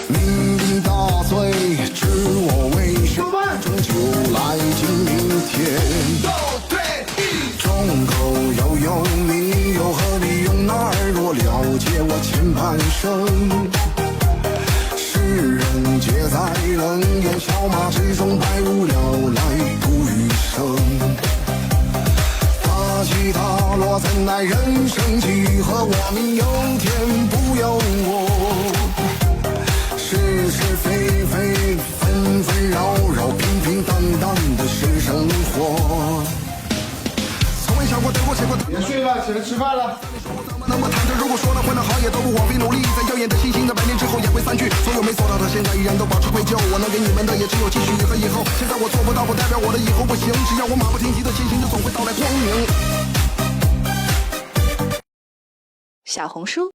酩酊大醉，知我为谁？终究来尽明天。众口悠悠，你又何必用那耳朵了解我前半生？世人皆在冷眼笑骂之中，百无聊赖不余生。大起大落怎奈人生几何？我命由天不由我。是是非非，纷纷扰扰，平平淡淡的是生活。从未想过得过且过。别睡了，起来吃饭了。那么谈着，如果说了混得好，也都不枉费努力。在耀眼的星星，在100年之后也会散去。所有没做到的，现在依然都保持愧疚。我能给你们的，也只有继续和以后。现在我做不到，不代表我的以后不行。只要我马不停蹄的前行，就总会到来光明。小红书